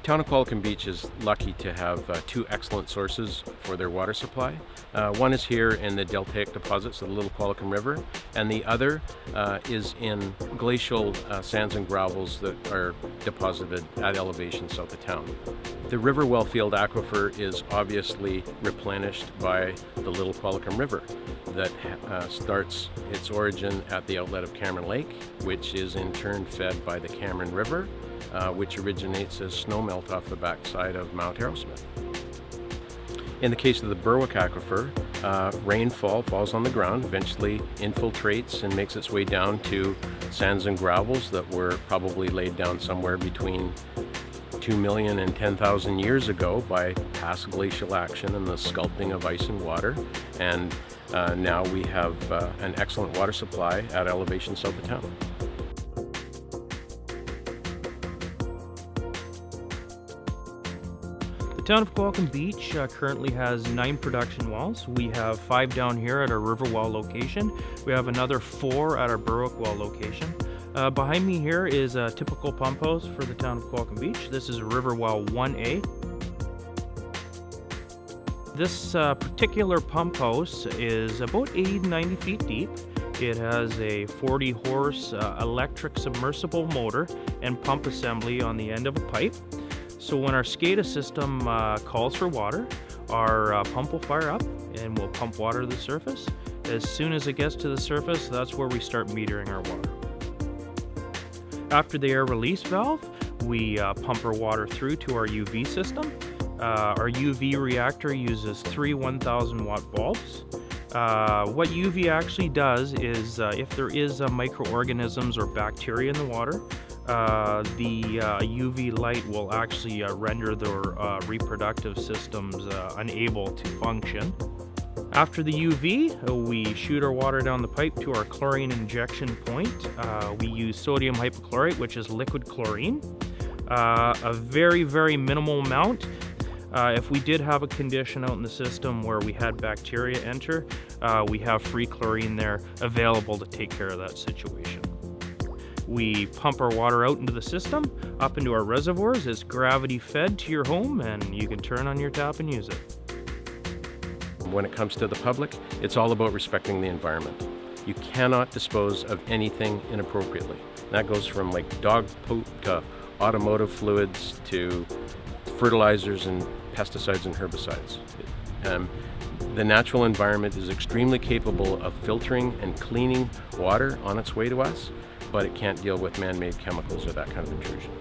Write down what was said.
Town of Qualicum Beach is lucky to have two excellent sources for their water supply. One is here in the deltaic deposits of the Little Qualicum River, and the other is in glacial sands and gravels that are deposited at elevation south of town. The Berwick Well Field aquifer is obviously replenished by the Little Qualicum River that starts its origin at the outlet of Cameron Lake, which is in turn fed by the Cameron River, which originates as snowmelt off the backside of Mount Arrowsmith. In the case of the Berwick aquifer, rainfall falls on the ground, eventually infiltrates and makes its way down to sands and gravels that were probably laid down somewhere between 2 million and 10,000 years ago by past glacial action and the sculpting of ice and water. And now we have an excellent water supply at elevation south of town. The Town of Qualicum Beach currently has 9 production wells. We have 5 down here at our River Well location. We have another 4 at our Berwick Well location. Behind me here is a typical pump house for the Town of Qualicum Beach. This is River Well 1A. This particular pump house is about 80 to 90 feet deep. It has a 40 horse electric submersible motor and pump assembly on the end of a pipe. So when our SCADA system calls for water, our pump will fire up and we'll pump water to the surface. As soon as it gets to the surface, that's where we start metering our water. After the air release valve, we pump our water through to our UV system. Our UV reactor uses 3 1,000 watt bulbs. What UV actually does is if there is microorganisms or bacteria in the water, the UV light will actually render their reproductive systems unable to function. After the UV, we shoot our water down the pipe to our chlorine injection point. We use sodium hypochlorite, which is liquid chlorine, a very, very minimal amount. If we did have a condition out in the system where we had bacteria enter, we have free chlorine there available to take care of that situation. We pump our water out into the system, up into our reservoirs. It's gravity fed to your home, and you can turn on your tap and use it. When it comes to the public, it's all about respecting the environment. You cannot dispose of anything inappropriately. That goes from like dog poop to automotive fluids to fertilizers and pesticides and herbicides. The natural environment is extremely capable of filtering and cleaning water on its way to us, but it can't deal with man-made chemicals or that kind of intrusion.